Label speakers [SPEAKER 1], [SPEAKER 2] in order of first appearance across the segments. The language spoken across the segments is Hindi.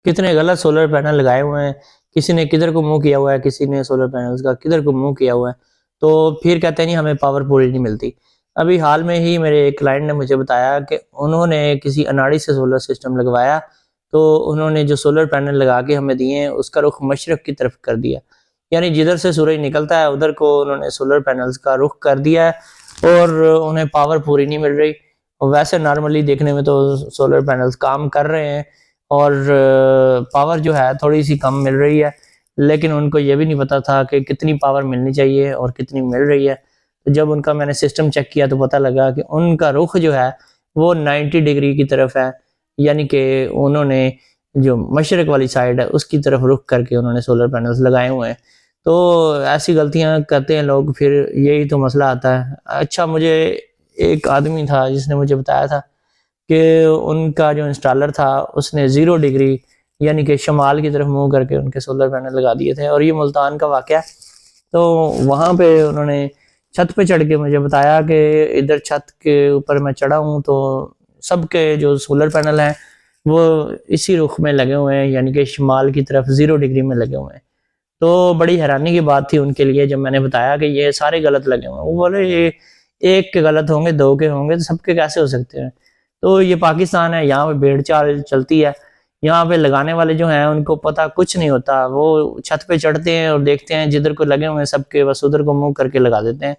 [SPEAKER 1] कितने गलत सोलर पैनल लगाए हुए हैं, किसी ने किधर को मुँह किया हुआ है, किसी ने सोलर पैनल्स का किधर को मुँह किया हुआ है, तो फिर कहते हैं जी हमें पावर पूरी नहीं मिलती। अभी हाल में ही मेरे एक क्लाइंट ने मुझे बताया कि उन्होंने किसी अनाड़ी से सोलर सिस्टम लगवाया, तो उन्होंने जो सोलर पैनल लगा के हमें दिए हैं, उसका रुख मशरक़ की तरफ कर दिया। यानी जिधर से सूरज निकलता है, उधर को उन्होंने सोलर पैनल्स का रुख कर दिया है और उन्हें पावर पूरी नहीं मिल रही। और वैसे नॉर्मली देखने में तो सोलर पैनल्स काम कर रहे हैं और पावर जो है थोड़ी-सी कम मिल रही है, लेकिन उनको ये भी नहीं पता था कि कितनी पावर मिलनी चाहिए और कितनी मिल रही है। तो जब उनका मैंने सिस्टम चेक किया तो पता लगा कि उनका रुख जो है वो 90 डिग्री की तरफ है, यानी कि उन्होंने जो मशरिक़ वाली साइड है उसकी तरफ रुख करके उन्होंने सोलर पैनल्स लगाए हुए हैं। तो ऐसी गलतियाँ करते हैं लोग, फिर यही तो मसला आता है। अच्छा, मुझे एक आदमी था जिसने मुझे बताया था कि उनका जो इंस्टॉलर था उसने 0 डिग्री यानी कि शमाल की तरफ मुँह करके उनके सोलर पैनल लगा दिए थे और ये मुल्तान का वाक़या है। तो वहाँ पे उन्होंने छत पे चढ़ के मुझे बताया कि इधर छत के ऊपर मैं चढ़ा हूँ तो सबके जो सोलर पैनल हैं वो इसी रुख में लगे हुए हैं, यानी कि शमाल की तरफ 0 डिग्री में लगे हुए हैं। तो बड़ी हैरानी की बात थी उनके लिए जब मैंने बताया कि ये सारे गलत लगे हुए हैं। वो बोले ये एक के गलत होंगे, 2 के होंगे, तो सबके कैसे हो सकते हैं? तो ये पाकिस्तान है, यहाँ पे भेड़-चाल चलती है। यहाँ पे लगाने वाले जो हैं उनको पता कुछ नहीं होता। वो छत पे चढ़ते हैं और देखते हैं जिधर को लगे हुए हैं सबके, बस उधर को मुँह करके लगा देते हैं।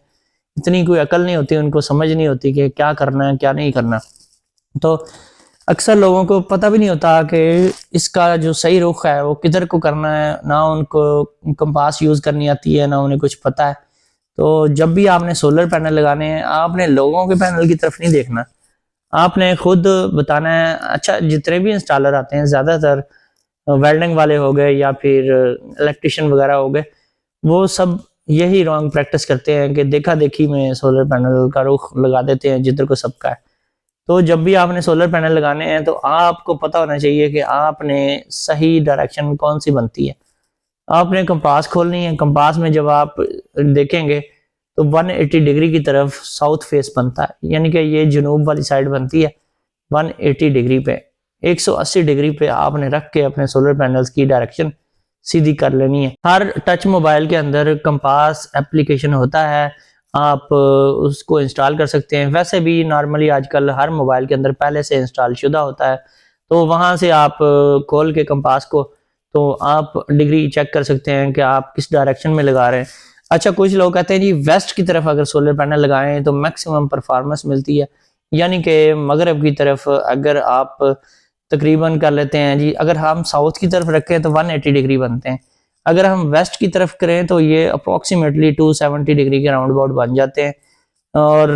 [SPEAKER 1] इतनी कोई अकल नहीं होती, उनको समझ नहीं होती कि क्या करना है, क्या नहीं करना। तो अक्सर लोगों को पता भी नहीं होता कि इसका जो सही रुख है वो किधर को करना है, ना उनको कंपास यूज़ करनी आती है, ना उन्हें कुछ पता है। तो जब भी आपने सोलर पैनल लगाने हैं, आपने लोगों के पैनल की तरफ नहीं देखना, आपने खुद बताना है। अच्छा, जितने भी इंस्टॉलर आते हैं ज़्यादातर वेल्डिंग वाले हो गए या फिर इलेक्ट्रिशियन वगैरह हो गए, वो सब यही रॉन्ग प्रैक्टिस करते हैं कि देखा-देखी में सोलर पैनल का रुख लगा देते हैं जिधर को सबका है। तो जब भी आपने सोलर पैनल लगाने हैं तो आपको पता होना चाहिए कि आपने सही डायरेक्शन कौन-सी बनती है। आपने कंपास खोलनी है, कंपास में जब आप देखेंगे तो 180 डिग्री की तरफ साउथ फेस बनता है, यानी कि ये जनूब वाली साइड बनती है 180 डिग्री पे। 180 डिग्री पे आपने रख के अपने सोलर पैनल्स की डायरेक्शन सीधी कर लेनी है। हर टच मोबाइल के अंदर कंपास एप्लीकेशन होता है, आप उसको इंस्टॉल कर सकते हैं। वैसे भी नॉर्मली आजकल हर मोबाइल के अंदर पहले से इंस्टॉल शुदा होता है, तो वहाँ से आप खोल के कंपास को तो आप डिग्री चेक कर सकते हैं कि आप किस डायरेक्शन में लगा रहे हैं। अच्छा, कुछ लोग कहते हैं जी वेस्ट की तरफ अगर सोलर पैनल लगाएं तो मैक्सिमम परफॉर्मेंस मिलती है, यानी कि मगरब की तरफ अगर आप तकरीबन कर लेते हैं जी, अगर हम साउथ की तरफ रखें तो 180 डिग्री बनते हैं, अगर हम वेस्ट की तरफ करें तो ये अप्रोक्सीमेटली 270 डिग्री के राउंड अबाउट बन जाते हैं। और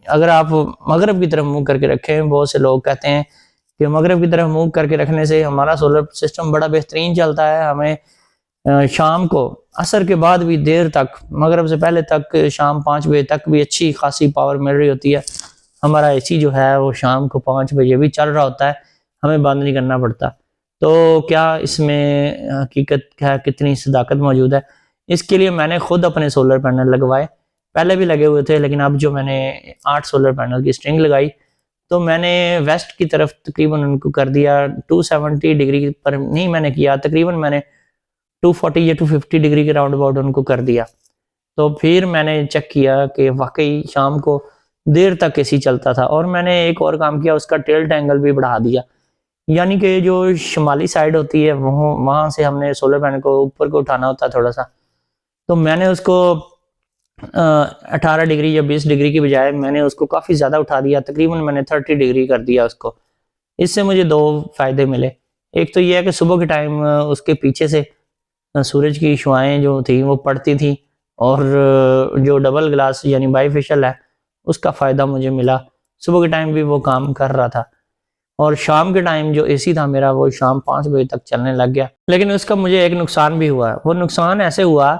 [SPEAKER 1] अगर आप मगरब की तरफ मुँह करके रखें, बहुत से लोग कहते हैं कि मगरब की तरफ मुँह करके रखने से हमारा सोलर सिस्टम बड़ा बेहतरीन चलता है, हमें शाम को असर के बाद भी देर तक, मगरब से पहले तक, शाम 5 बजे तक भी अच्छी खासी पावर मिल रही होती है। हमारा एसी जो है वो शाम को 5 बजे भी चल रहा होता है, हमें बंद नहीं करना पड़ता। तो क्या इसमें हकीकत है, कितनी सदाकत मौजूद है? इसके लिए मैंने खुद अपने सोलर पैनल लगवाए। पहले भी लगे हुए थे, लेकिन अब जो मैंने 8 सोलर पैनल की स्ट्रिंग लगाई तो मैंने वेस्ट की तरफ तकरीबन उनको कर दिया 270 डिग्री पर नहीं मैंने किया, तकरीबन मैंने 240 या 250 डिग्री के राउंड अबाउट उनको कर दिया। तो फिर मैंने चेक किया कि वाक़ई शाम को देर तक एसी चलता था और मैंने एक और काम किया, उसका टिल्ट एंगल भी बढ़ा दिया। यानी कि जो शुमाली साइड होती है वहाँ से हमने सोलर पैनल को ऊपर को उठाना होता है थोड़ा-सा। तो मैंने उसको 18 डिग्री या 20 डिग्री की बजाय मैंने उसको काफ़ी ज़्यादा उठा दिया, तकरीबन मैंने 30 डिग्री कर दिया उसको। इससे मुझे 2 फ़ायदे मिले। एक तो ये है कि सुबह के टाइम उसके पीछे से सूरज की शुआएँ जो थी वो पड़ती थी और जो डबल ग्लास यानी बाइफेशियल है उसका फ़ायदा मुझे मिला। सुबह के टाइम भी वो काम कर रहा था और शाम के टाइम जो एसी था मेरा वो शाम 5 बजे तक चलने लग गया। लेकिन उसका मुझे एक नुकसान भी हुआ। वो नुकसान ऐसे हुआ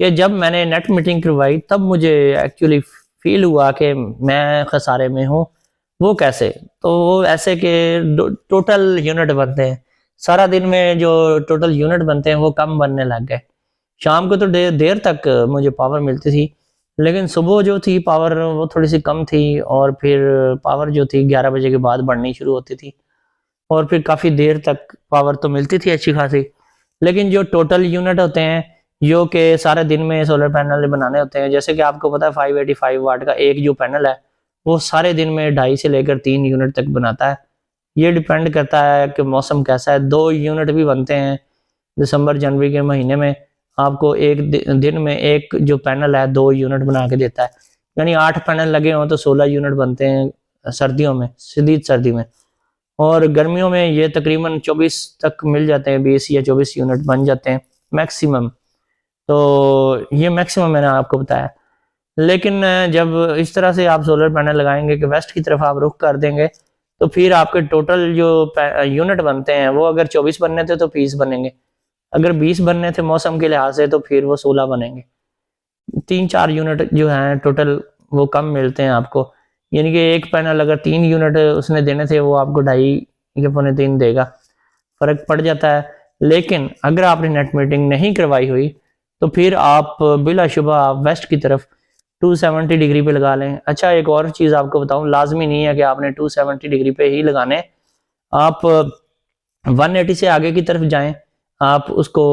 [SPEAKER 1] कि जब मैंने नेट मीटिंग करवाई तब मुझे एक्चुअली फ़ील हुआ कि मैं खसारे में हूँ। वो कैसे? तो वो ऐसे कि टोटल यूनिट बनते हैं। सारा दिन में जो टोटल यूनिट बनते हैं वो कम बनने लग गए। शाम को तो देर तक मुझे पावर मिलती थी, लेकिन सुबह जो थी पावर वो थोड़ी-सी कम थी और फिर पावर जो थी 11 बजे के बाद बढ़नी शुरू होती थी। और फिर काफ़ी देर तक पावर तो मिलती थी अच्छी खासी। लेकिन जो टोटल यूनिट होते हैं जो कि सारे दिन में सोलर पैनल बनाने होते हैं, जैसे कि आपको पता है 585 वाट का एक जो पैनल है वो सारे दिन में 2.5 से लेकर 3 यूनिट तक बनाता है। ये डिपेंड करता है कि मौसम कैसा है। 2 यूनिट भी बनते हैं दिसंबर जनवरी के महीने में, आपको एक दिन में एक जो पैनल है 2 यूनिट बना के देता है, यानी 8 पैनल लगे हों तो 16 यूनिट बनते हैं सर्दियों में, शदीद सर्दी में। और गर्मियों में ये तकरीबन 24 तक मिल जाते हैं, 20 या 24 यूनिट बन जाते हैं मैक्सिमम। तो ये मैक्सिमम मैंने आपको बताया। लेकिन जब इस तरह से आप सोलर पैनल लगाएंगे कि वेस्ट की तरफ आप रुख कर देंगे, तो फिर आपके टोटल जो यूनिट बनते हैं वो अगर 24 बनने थे तो 20 बनेंगे, अगर 20 बनने थे मौसम के लिहाज से तो फिर वो 16 बनेंगे। 3-4 यूनिट जो हैं टोटल वो कम मिलते हैं आपको, यानी कि एक पैनल अगर 3 यूनिट उसने देने थे वो आपको 2.5 या 2.25 देगा, फर्क पड़ जाता है। लेकिन अगर आपने नेट मीटिंग नहीं करवाई हुई तो फिर आप बिलाशुबा आप वेस्ट की तरफ 270 डिग्री पे लगा लें। अच्छा, एक और चीज़ आपको बताऊं, लाजमी नहीं है कि आपने 270 डिग्री पे ही लगाने, आप 180 से आगे की तरफ जाएं, आप उसको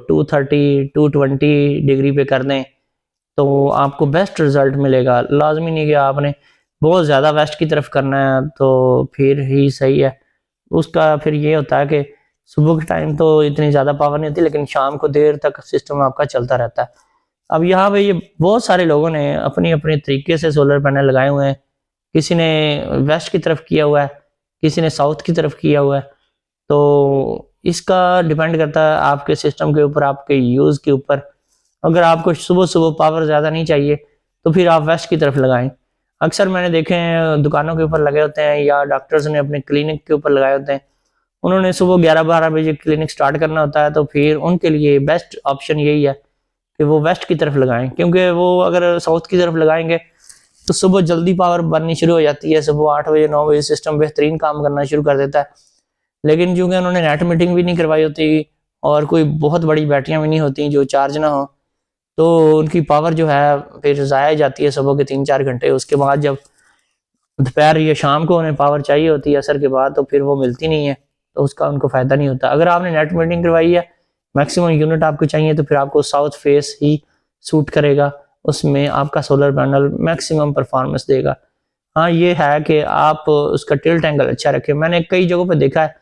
[SPEAKER 1] 230 220 डिग्री पे कर दें तो आपको बेस्ट रिजल्ट मिलेगा। लाजमी नहीं कि आपने बहुत ज़्यादा वेस्ट की तरफ करना है तो फिर ही सही है। उसका फिर ये होता है कि सुबह के टाइम तो इतनी ज़्यादा पावर नहीं होती, लेकिन शाम को देर तक सिस्टम आपका चलता रहता है। अब यहाँ पे ये बहुत सारे लोगों ने अपनी अपने तरीके से सोलर पैनल लगाए हुए हैं, किसी ने वेस्ट की तरफ किया हुआ है, किसी ने साउथ की तरफ किया हुआ है। तो इसका डिपेंड करता है आपके सिस्टम के ऊपर, आपके यूज़ के ऊपर। अगर आपको सुबह सुबह पावर ज़्यादा नहीं चाहिए तो फिर आप वेस्ट की तरफ लगाएं। अक्सर मैंने देखे हैं दुकानों के ऊपर लगे होते हैं या डॉक्टर्स ने अपने क्लिनिक के ऊपर लगाए होते हैं, उन्होंने सुबह 11-12 बजे क्लिनिक स्टार्ट करना होता है, तो फिर उनके लिए बेस्ट ऑप्शन यही है कि वो वेस्ट की तरफ लगाएं, क्योंकि वो अगर साउथ की तरफ लगाएंगे तो सुबह जल्दी पावर बननी शुरू हो जाती है, सुबह 8 बजे 9 बजे सिस्टम बेहतरीन काम करना शुरू कर देता है। लेकिन चूंकि उन्होंने नेट मीटिंग भी नहीं करवाई होती और कोई बहुत बड़ी बैटरियां भी नहीं होती जो चार्ज ना हो, तो उनकी पावर जो है फिर ज़ाया जाती है सुबह के 3-4 घंटे। उसके बाद जब दोपहर या शाम को उन्हें पावर चाहिए होती है असर के बाद, तो फिर वो मिलती नहीं है, तो उसका उनको फ़ायदा नहीं होता। अगर आपने नेट मीटिंग करवाई है, मैक्सिमम यूनिट आपको चाहिए, तो फिर आपको साउथ फेस ही सूट करेगा, उसमें आपका सोलर पैनल मैक्सिमम परफॉर्मेंस देगा। हाँ, ये है कि आप उसका टिल्ट एंगल अच्छा रखें। मैंने कई जगहों पर देखा है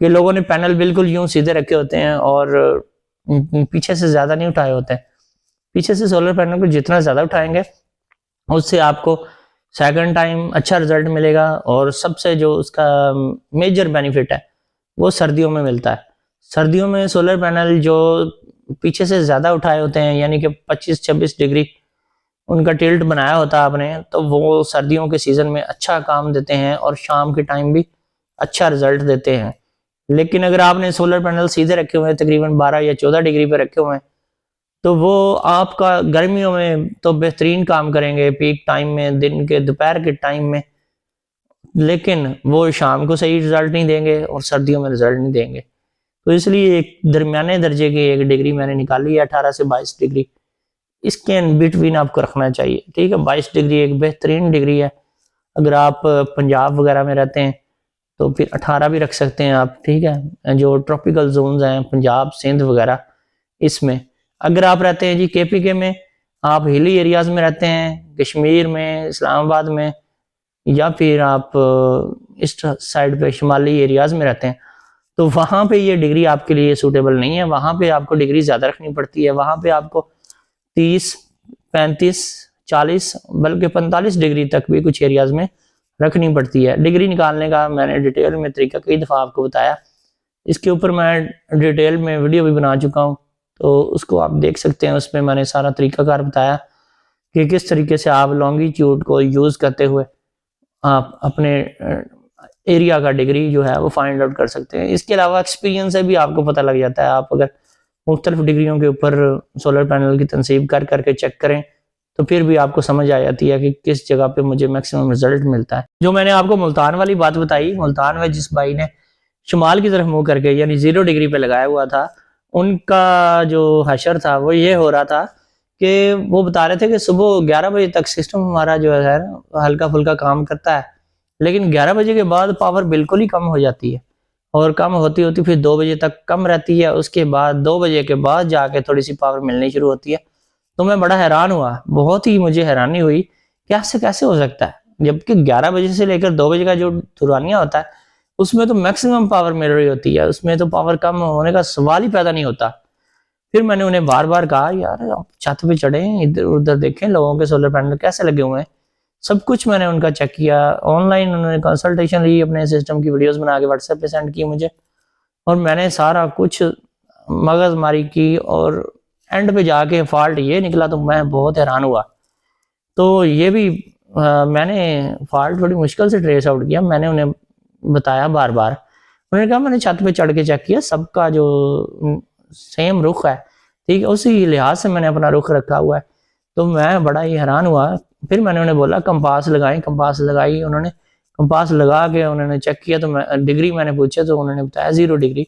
[SPEAKER 1] कि लोगों ने पैनल बिल्कुल यूं सीधे रखे होते हैं और पीछे से ज़्यादा नहीं उठाए होते हैं। पीछे से सोलर पैनल को जितना ज़्यादा उठाएंगे उससे आपको सेकंड टाइम अच्छा रिजल्ट मिलेगा। और सबसे जो उसका मेजर बेनिफिट है वो सर्दियों में मिलता है। सर्दियों में सोलर पैनल जो पीछे से ज़्यादा उठाए होते हैं, यानी कि 25-26 डिग्री उनका टिल्ट बनाया होता है आपने, तो वो सर्दियों के सीज़न में अच्छा काम देते हैं और शाम के टाइम भी अच्छा रिजल्ट देते हैं। लेकिन अगर आपने सोलर पैनल सीधे रखे हुए हैं, तकरीबन 12 या 14 डिग्री पे रखे हुए हैं, तो वो आपका गर्मियों में तो बेहतरीन काम करेंगे पीक टाइम में, दिन के दोपहर के टाइम में, लेकिन वो शाम को सही रिजल्ट नहीं देंगे और सर्दियों में रिजल्ट नहीं देंगे। तो इसलिए एक दरमियाने दर्जे की एक डिग्री मैंने निकाली है, 18 से 22 डिग्री, इसके इन बिटवीन आपको रखना चाहिए। ठीक है, 22 डिग्री एक बेहतरीन डिग्री है। अगर आप पंजाब वगैरह में रहते हैं तो फिर 18 भी रख सकते हैं आप। ठीक है, जो ट्रॉपिकल जोन्स हैं पंजाब सिंध वगैरह, इसमें अगर आप रहते हैं जी केपीके में, आप हिली एरियाज में रहते हैं, कश्मीर में, इस्लामाबाद में, या फिर आप इस साइड पे शुमाली एरियाज में रहते हैं, तो वहाँ पे ये डिग्री आपके लिए सूटेबल नहीं है। वहाँ पे आपको डिग्री ज़्यादा रखनी पड़ती है। वहाँ पे आपको 30, 35, 40 बल्कि 45 डिग्री तक भी कुछ एरियाज में रखनी पड़ती है। डिग्री निकालने का मैंने डिटेल में तरीका कई दफ़ा आपको बताया, इसके ऊपर मैं डिटेल में वीडियो भी बना चुका हूँ, तो उसको आप देख सकते हैं। उसमें मैंने सारा तरीकाकार बताया कि किस तरीके से आप लॉन्गिट्यूड को यूज़ करते हुए आप अपने एरिया का डिग्री जो है वो फाइंड आउट कर सकते हैं। इसके अलावा एक्सपीरियंस से भी आपको पता लग जाता है। आप अगर मुख्तलिफ डिग्रियों के ऊपर सोलर पैनल की तनसीब कर करके चेक करें तो फिर भी आपको समझ आ जाती है कि किस जगह पे मुझे मैक्सिमम रिजल्ट मिलता है। जो मैंने आपको मुल्तान वाली बात बताई, मुल्तान में जिस भाई ने शुमाल की तरफ मुँह करके यानी 0 डिग्री पे लगाया हुआ था, उनका जो हशर था वो ये हो रहा था कि वो बता रहे थे कि सुबह 11 बजे तक सिस्टम हमारा जो है हल्का फुल्का काम करता है, लेकिन 11 बजे के बाद पावर बिल्कुल ही कम हो जाती है। और कम होती होती फिर 2 बजे तक कम रहती है, उसके बाद 2 बजे के बाद जाके थोड़ी-सी पावर मिलनी शुरू होती है। तो मैं बड़ा हैरान हुआ, बहुत ही मुझे हैरानी हुई कि ऐसे कैसे हो सकता है? जबकि 11 बजे से लेकर 2 बजे का जो दुरानिया होता है, उसमें तो मैक्सिमम पावर मिल रही होती है, उसमें तो पावर कम होने का सवाल ही पैदा नहीं होता। फिर मैंने उन्हें बार-बार कहा, यार आप छत पे चढ़ें, इधर-उधर देखें लोगों के सोलर पैनल कैसे लगे हुए हैं। सब कुछ मैंने उनका चेक किया, ऑनलाइन उन्होंने कंसल्टेशन ली, अपने सिस्टम की वीडियोज़ बना के व्हाट्सएप पे सेंड की मुझे, और मैंने सारा कुछ मगजमारी की और एंड पे जाके फॉल्ट ये निकला तो मैं बहुत हैरान हुआ। तो ये भी मैंने फॉल्ट बड़ी मुश्किल से ट्रेस आउट किया। मैंने उन्हें बताया बार-बार। उन्होंने कहा मैंने छत पे चढ़ के चेक किया, सबका जो सेम रुख है, ठीक है? उसी लिहाज से मैंने अपना रुख रखा हुआ है। तो मैं बड़ा ही हैरान हुआ। फिर मैंने उन्हें बोला कंपास लगाएँ, कंपास लगाई उन्होंने। कंपास लगा के उन्होंने चेक किया तो मैं डिग्री मैंने पूछा तो उन्होंने बताया 0 डिग्री।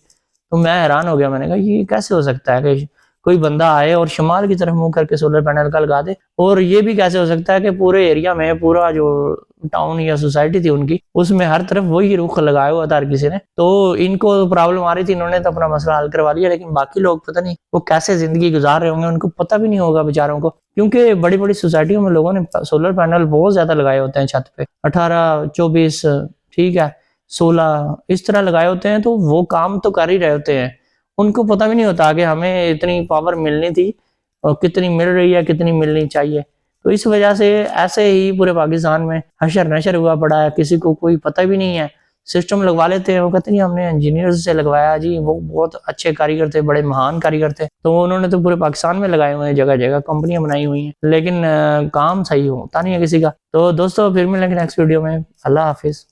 [SPEAKER 1] तो मैं हैरान हो गया, मैंने कहा ये कैसे हो सकता है कि कोई बंदा आए और शुमाल की तरफ मुँह करके सोलर पैनल का लगा दे, और ये भी कैसे हो सकता है कि पूरे एरिया में पूरा जो टाउन या सोसाइटी थी उनकी, उसमें हर तरफ वही रुख लगाया हुआ था हर किसी ने। तो इनको प्रॉब्लम आ रही थी, इन्होंने तो अपना मसला हल करवा लिया, लेकिन बाकी लोग पता नहीं वो कैसे ज़िंदगी गुज़ार रहे होंगे, उनको पता भी नहीं होगा बेचारों को। क्योंकि बड़ी-बड़ी सोसाइटियों में लोगों ने सोलर पैनल बहुत ज़्यादा लगाए होते हैं छत पे, 18, 24, ठीक है, 16 इस तरह लगाए होते हैं, तो वो काम तो कर ही रहे होते हैं। उनको पता भी नहीं होता कि हमें इतनी पावर मिलनी थी और कितनी मिल रही है, कितनी मिलनी चाहिए। तो इस वजह से ऐसे ही पूरे पाकिस्तान में हशर-नशर हुआ पड़ा है, किसी को कोई पता भी नहीं है। सिस्टम लगवा लेते हैं, वो कहते नहीं हमने इंजीनियर्स से लगवाया जी, वो बहुत अच्छे कारीगर थे, बड़े महान कारीगर थे। तो उन्होंने तो पूरे पाकिस्तान में लगाए हुए हैं, जगह-जगह कंपनियाँ बनाई हुई हैं, लेकिन काम सही होता नहीं है किसी का। तो दोस्तों फिर मिलेंगे नेक्स्ट वीडियो में। अल्लाह हाफ़िज़।